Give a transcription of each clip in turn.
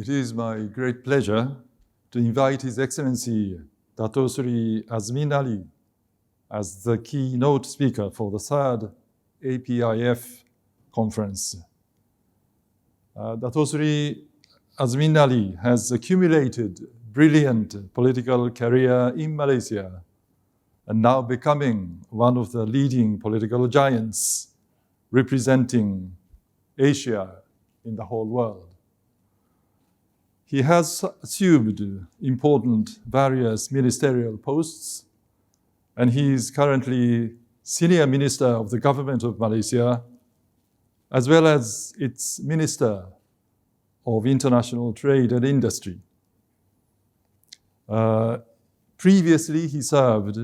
It is my great pleasure to invite His Excellency Dato Seri Azmin Ali as the keynote speaker for the third APIF conference. Dato Seri Azmin Ali has accumulated brilliant political career in Malaysia and now becoming one of the leading political giants representing Asia in the whole world. He has assumed important various ministerial posts, and he is currently Senior Minister of the Government of Malaysia, as well as its Minister of International Trade and Industry. Previously, he served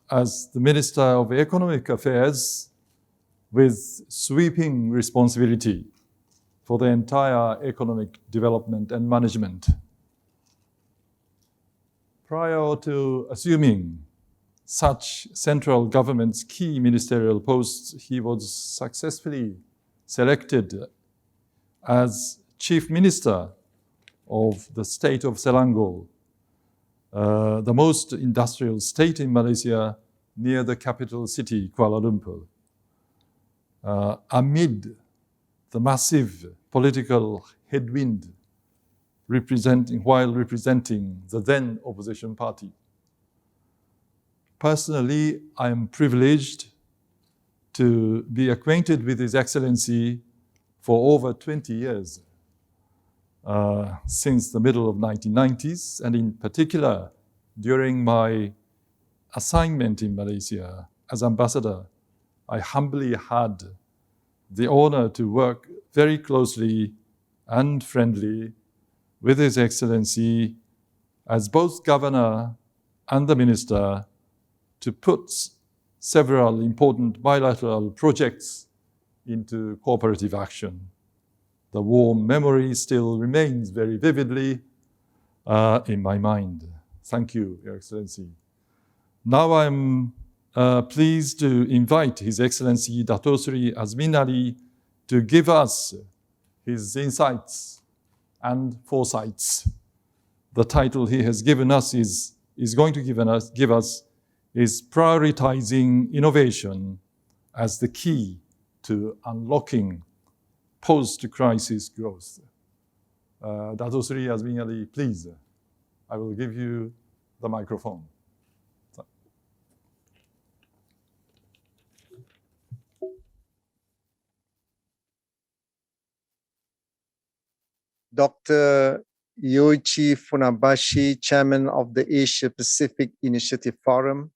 as the Minister of Economic Affairs with sweeping responsibility for the entire economic development and management. Prior to assuming such central government's key ministerial posts, he was successfully selected as Chief Minister of the state of Selangor, the most industrial state in Malaysia near the capital city, Kuala Lumpur. Amid the massive political headwind while representing the then opposition party. Personally, I am privileged to be acquainted with His Excellency for over 20 years, since the middle of 1990s, and in particular, during my assignment in Malaysia as ambassador, I humbly had the honor to work very closely and friendly with His Excellency as both governor and the minister to put several important bilateral projects into cooperative action. The warm memory still remains very vividly in my mind. Thank you, Your Excellency. Now I'm pleased to invite His Excellency Dato Seri Azmin Ali to give us his insights and foresights. The title he has given us is going to give us is prioritizing innovation as the key to unlocking post-crisis growth. Dato Seri Azmin Ali, please, I will give you the microphone. Dr. Yoichi Funabashi, Chairman of the Asia Pacific Initiative Forum,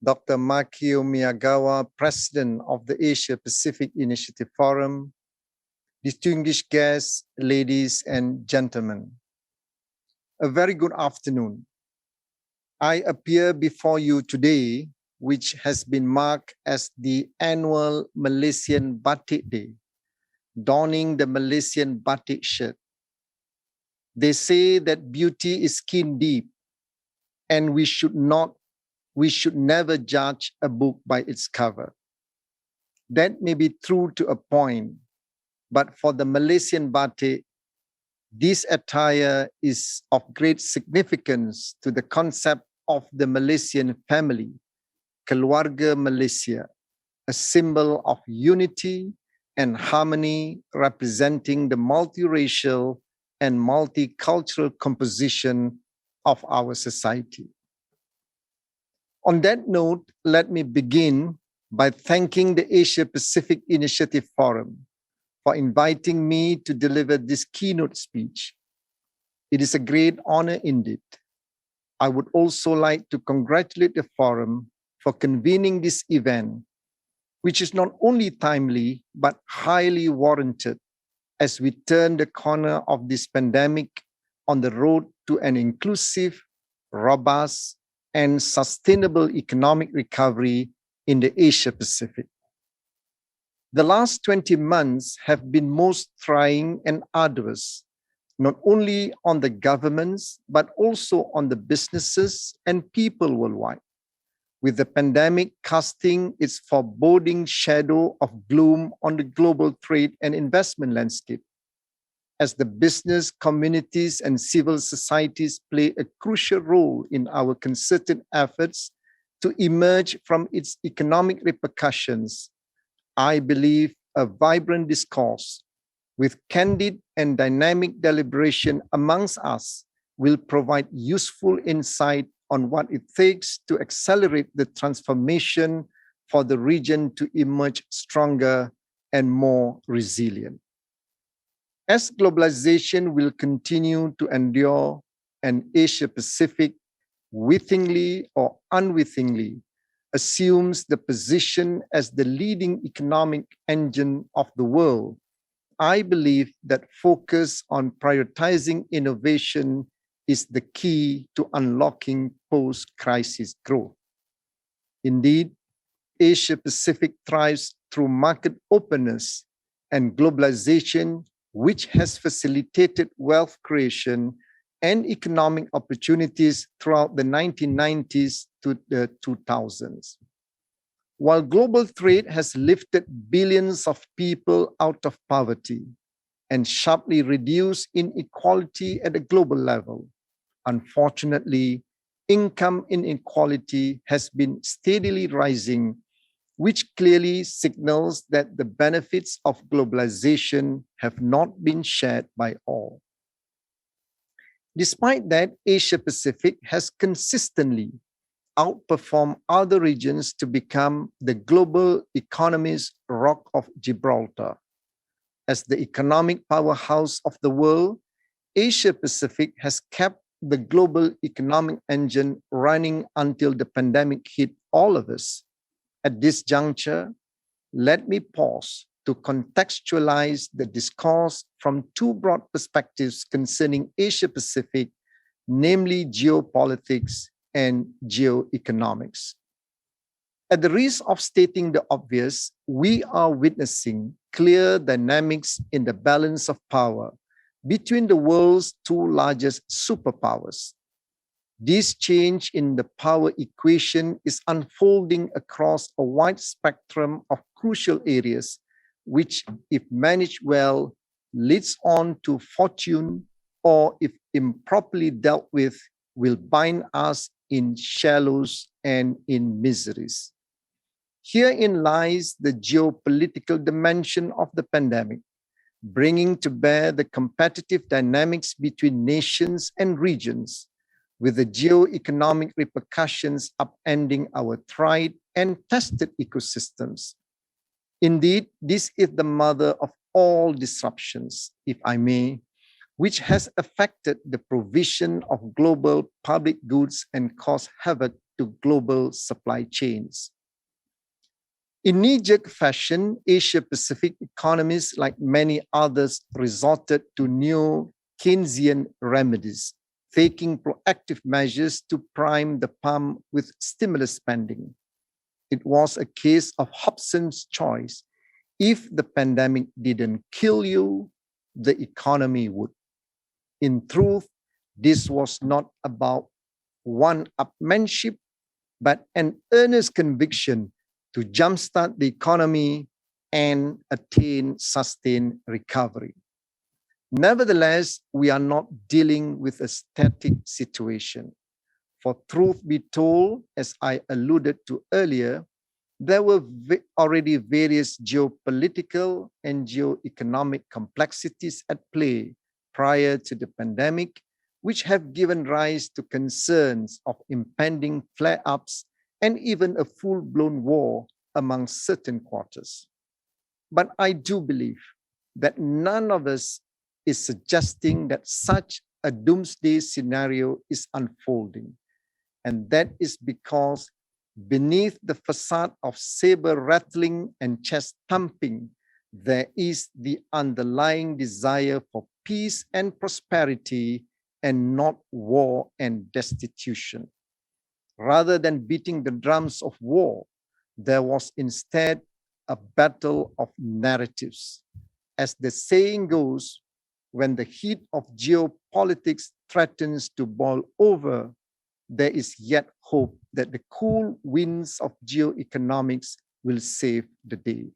Dr. Makio Miyagawa, President of the Asia Pacific Initiative Forum, distinguished guests, ladies and gentlemen, a very good afternoon. I appear before you today, which has been marked as the annual Malaysian Batik Day, donning the Malaysian batik shirt. They say that beauty is skin deep, and we should never judge a book by its cover. That may be true to a point, but for the Malaysian batik, this attire is of great significance to the concept of the Malaysian family, Keluarga Malaysia, a symbol of unity and harmony representing the multiracial and multicultural composition of our society. On that note, let me begin by thanking the Asia Pacific Initiative Forum for inviting me to deliver this keynote speech. It is a great honor indeed. I would also like to congratulate the forum for convening this event, which is not only timely, but highly warranted as we turn the corner of this pandemic on the road to an inclusive, robust, and sustainable economic recovery in the Asia Pacific. The last 20 months have been most trying and arduous, not only on the governments, but also on the businesses and people worldwide, with the pandemic casting its foreboding shadow of gloom on the global trade and investment landscape. as the business communities and civil societies play a crucial role in our concerted efforts to emerge from its economic repercussions, I believe a vibrant discourse with candid and dynamic deliberation amongst us will provide useful insight on what it takes to accelerate the transformation for the region to emerge stronger and more resilient. As globalization will continue to endure and Asia-Pacific wittingly or unwittingly assumes the position as the leading economic engine of the world, I believe that focus on prioritizing innovation is the key to unlocking post-crisis growth. Indeed, Asia-Pacific thrives through market openness and globalization, which has facilitated wealth creation and economic opportunities throughout the 1990s to the 2000s. While global trade has lifted billions of people out of poverty and sharply reduced inequality at a global level, unfortunately, income inequality has been steadily rising, which clearly signals that the benefits of globalization have not been shared by all. Despite that, Asia-Pacific has consistently outperformed other regions to become the global economy's Rock of Gibraltar. As the economic powerhouse of the world, Asia-Pacific has kept the global economic engine running until the pandemic hit all of us. At this juncture, let me pause to contextualize the discourse from two broad perspectives concerning Asia-Pacific, namely geopolitics and geoeconomics. At the risk of stating the obvious, we are witnessing clear dynamics in the balance of power between the world's two largest superpowers. This change in the power equation is unfolding across a wide spectrum of crucial areas, which, if managed well, leads on to fortune, or if improperly dealt with, will bind us in shallows and in miseries. Herein lies the geopolitical dimension of the pandemic, bringing to bear the competitive dynamics between nations and regions, with the geoeconomic repercussions upending our tried and tested ecosystems. Indeed, this is the mother of all disruptions, if I may, which has affected the provision of global public goods and caused havoc to global supply chains. In knee-jerk fashion, Asia-Pacific economies, like many others, resorted to new Keynesian remedies, taking proactive measures to prime the pump with stimulus spending. It was a case of Hobson's choice. If the pandemic didn't kill you, the economy would. In truth, this was not about one-upmanship, but an earnest conviction to jumpstart the economy and attain sustained recovery. Nevertheless, we are not dealing with a static situation. For truth be told, as I alluded to earlier, there were already various geopolitical and geoeconomic complexities at play prior to the pandemic, which have given rise to concerns of impending flare-ups and even a full-blown war among certain quarters. But I do believe that none of us is suggesting that such a doomsday scenario is unfolding. And that is because beneath the facade of saber rattling and chest thumping, there is the underlying desire for peace and prosperity and not war and destitution. Rather than beating the drums of war, there was instead a battle of narratives. As the saying goes, when the heat of geopolitics threatens to boil over, there is yet hope that the cool winds of geoeconomics will save the day.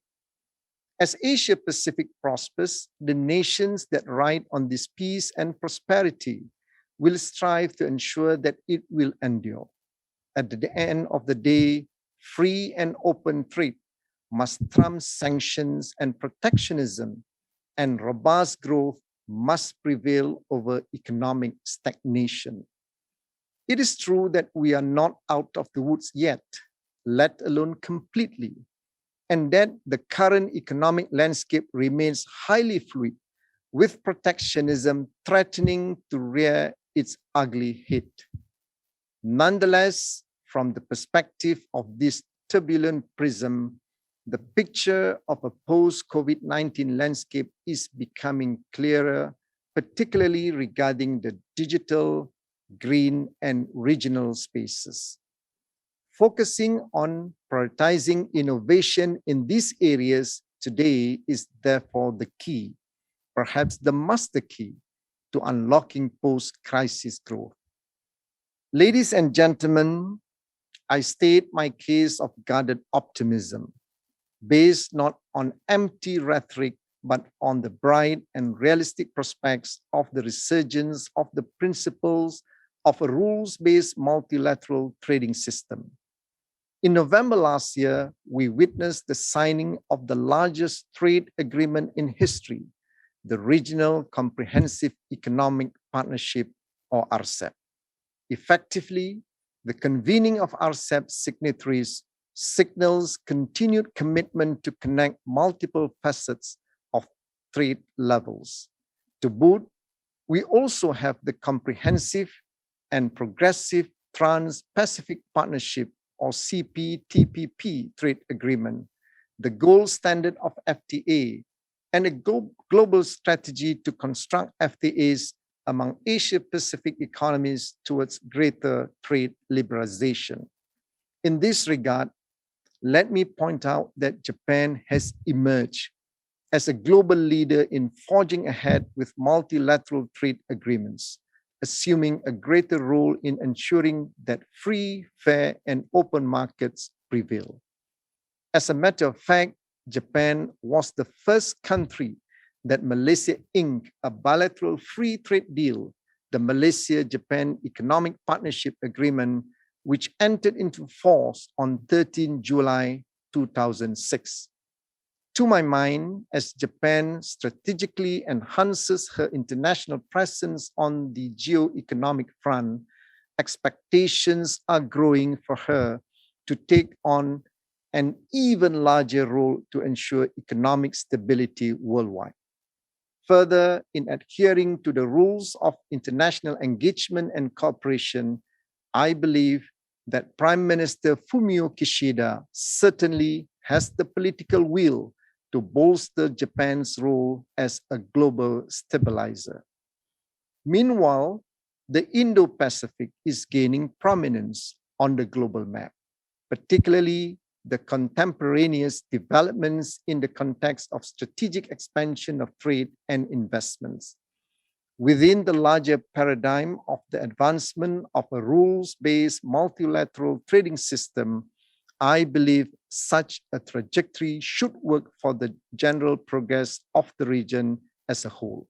As Asia Pacific prospers, the nations that ride on this peace and prosperity will strive to ensure that it will endure. At the end of the day, free and open trade must trump sanctions and protectionism, and robust growth must prevail over economic stagnation. It is true that we are not out of the woods yet, let alone completely, and that the current economic landscape remains highly fluid, with protectionism threatening to rear its ugly head. Nonetheless, from the perspective of this turbulent prism, the picture of a post-COVID-19 landscape is becoming clearer, particularly regarding the digital, green, and regional spaces. Focusing on prioritizing innovation in these areas today is therefore the key, perhaps the master key, to unlocking post-crisis growth. Ladies and gentlemen, I state my case of guarded optimism, based not on empty rhetoric, but on the bright and realistic prospects of the resurgence of the principles of a rules-based multilateral trading system. In November last year, we witnessed the signing of the largest trade agreement in history, the Regional Comprehensive Economic Partnership, or RCEP. Effectively, the convening of RCEP signatories signals continued commitment to connect multiple facets of trade levels. To boot, we also have the Comprehensive and Progressive Trans-Pacific Partnership, or CPTPP trade agreement, the gold standard of FTA, and a global strategy to construct FTAs among Asia-Pacific economies towards greater trade liberalization. In this regard, let me point out that Japan has emerged as a global leader in forging ahead with multilateral trade agreements, assuming a greater role in ensuring that free, fair, and open markets prevail. As a matter of fact, Japan was the first country that Malaysia inked a bilateral free trade deal, the Malaysia-Japan Economic Partnership Agreement, which entered into force on 13 July 2006. To my mind, as Japan strategically enhances her international presence on the geo-economic front, expectations are growing for her to take on an even larger role to ensure economic stability worldwide. Further, in adhering to the rules of international engagement and cooperation, I believe that Prime Minister Fumio Kishida certainly has the political will to bolster Japan's role as a global stabilizer. Meanwhile, the Indo-Pacific is gaining prominence on the global map, particularly the contemporaneous developments in the context of strategic expansion of trade and investments. Within the larger paradigm of the advancement of a rules-based multilateral trading system, I believe such a trajectory should work for the general progress of the region as a whole.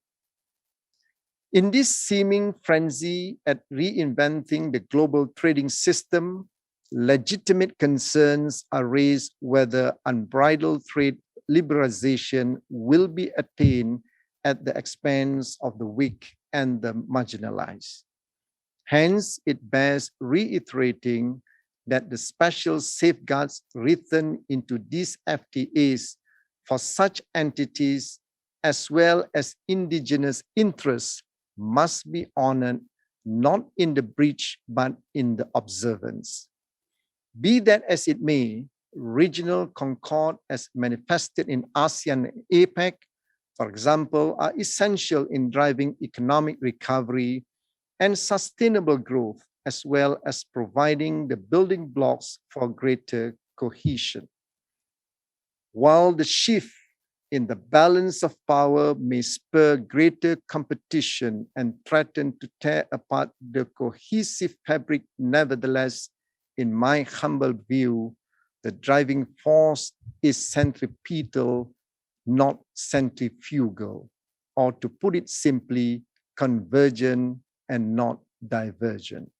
In this seeming frenzy at reinventing the global trading system, legitimate concerns are raised whether unbridled trade liberalization will be attained at the expense of the weak and the marginalized. Hence, it bears reiterating that the special safeguards written into these FTAs for such entities as well as indigenous interests must be honored not in the breach but in the observance. Be that as it may, regional concord as manifested in ASEAN and APEC, for example, are essential in driving economic recovery and sustainable growth, as well as providing the building blocks for greater cohesion. While the shift in the balance of power may spur greater competition and threaten to tear apart the cohesive fabric, nevertheless, in my humble view, the driving force is centripetal not centrifugal, or to put it simply, convergent and not divergent.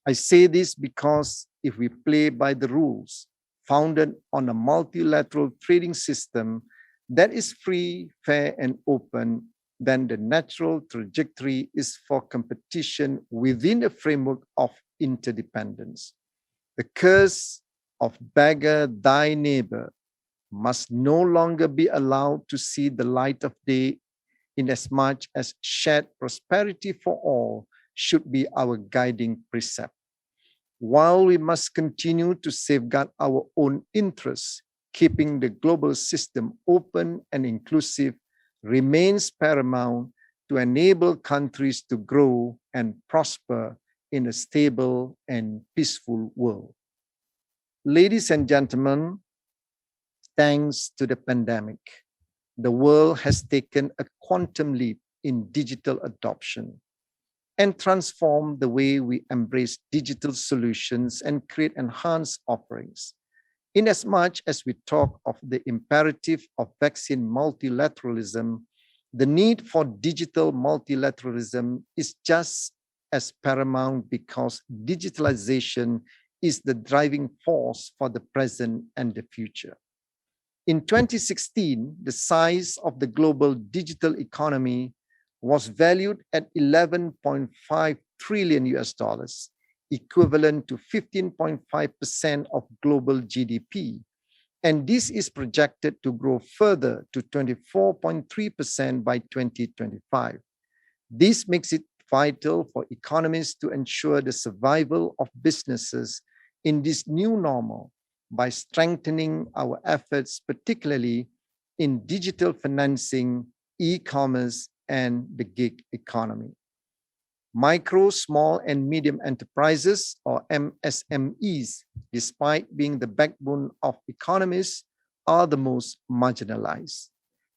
I say this because if we play by the rules founded on a multilateral trading system that is free, fair, and open, then the natural trajectory is for competition within a framework of interdependence. The curse of beggar thy neighbor must no longer be allowed to see the light of day, inasmuch as shared prosperity for all should be our guiding precept. While we must continue to safeguard our own interests, keeping the global system open and inclusive remains paramount to enable countries to grow and prosper in a stable and peaceful world. Ladies and gentlemen, thanks to the pandemic, the world has taken a quantum leap in digital adoption and transformed the way we embrace digital solutions and create enhanced offerings. Inasmuch as we talk of the imperative of vaccine multilateralism, the need for digital multilateralism is just as paramount because digitalization is the driving force for the present and the future. In 2016, the size of the global digital economy was valued at 11.5 trillion US dollars, equivalent to 15.5% of global GDP. And this is projected to grow further to 24.3% by 2025. This makes it vital for economies to ensure the survival of businesses in this new normal by strengthening our efforts, particularly in digital financing, e-commerce, and the gig economy. Micro, small, and medium enterprises, or MSMEs, despite being the backbone of economies, are the most marginalized.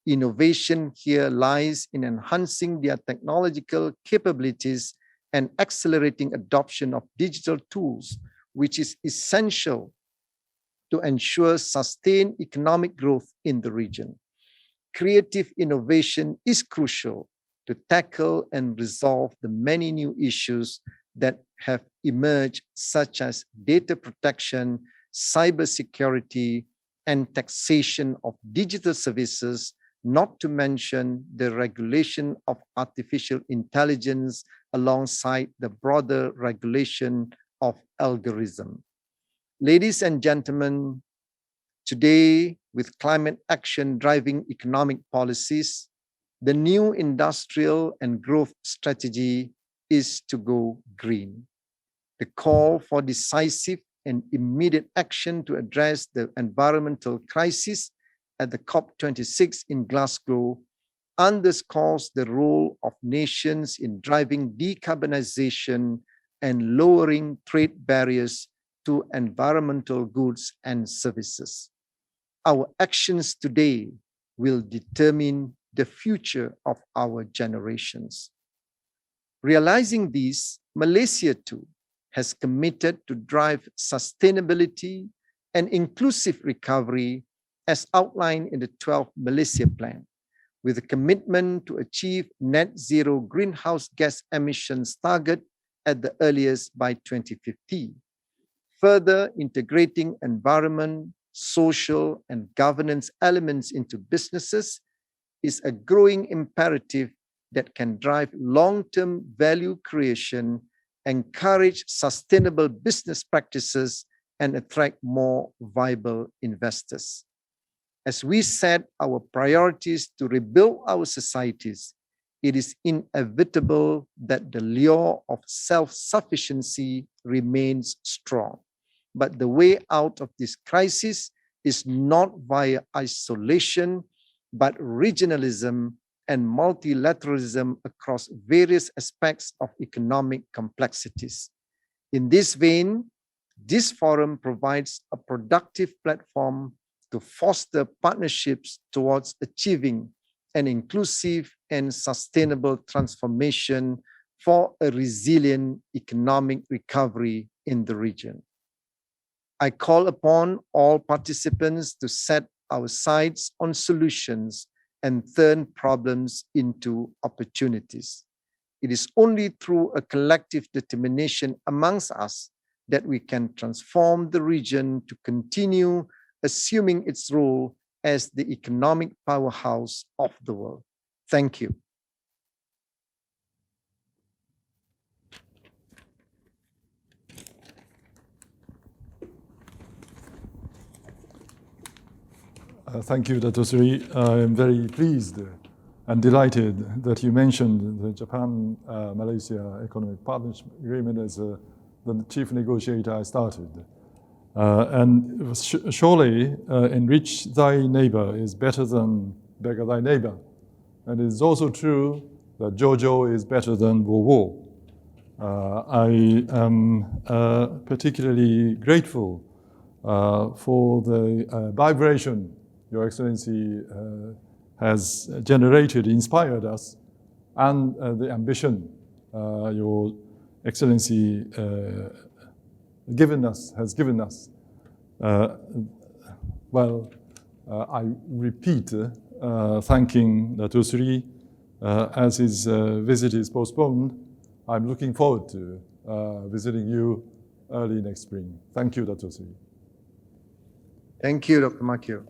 Innovation here lies in enhancing their technological capabilities and accelerating adoption of digital tools, which is essential to ensure sustained economic growth in the region. Creative innovation is crucial to tackle and resolve the many new issues that have emerged, such as data protection, cybersecurity, and taxation of digital services, not to mention the regulation of artificial intelligence alongside the broader regulation of algorithm. Ladies and gentlemen, today, with climate action driving economic policies, the new industrial and growth strategy is to go green. The call for decisive and immediate action to address the environmental crisis at the COP26 in Glasgow underscores the role of nations in driving decarbonization and lowering trade barriers to environmental goods and services. Our actions today will determine the future of our generations. Realizing this, Malaysia too has committed to drive sustainability and inclusive recovery as outlined in the 12th Malaysia Plan, with a commitment to achieve net zero greenhouse gas emissions target at the earliest by 2050. Further integrating environment, social, and governance elements into businesses is a growing imperative that can drive long-term value creation, encourage sustainable business practices, and attract more viable investors. As we set our priorities to rebuild our societies, it is inevitable that the lure of self-sufficiency remains strong. But the way out of this crisis is not via isolation, but regionalism and multilateralism across various aspects of economic complexities. In this vein, this forum provides a productive platform to foster partnerships towards achieving an inclusive and sustainable transformation for a resilient economic recovery in the region. I call upon all participants to set our sights on solutions and turn problems into opportunities. It is only through a collective determination amongst us that we can transform the region to continue assuming its role as the economic powerhouse of the world. Thank you. Thank you, Dato Seri. I am very pleased and delighted that you mentioned the Japan-Malaysia Economic Partnership Agreement as the chief negotiator I started. And surely, enrich thy neighbor is better than beggar thy neighbor. And it is also true that Jojo is better than Wo. I am particularly grateful for the vibration Your Excellency has generated, inspired us, and the ambition Your Excellency has given us. I repeat thanking Dato Seri as his visit is postponed. I'm looking forward to visiting you early next spring. Thank you, Dato Seri. Thank you, Dr. Makio.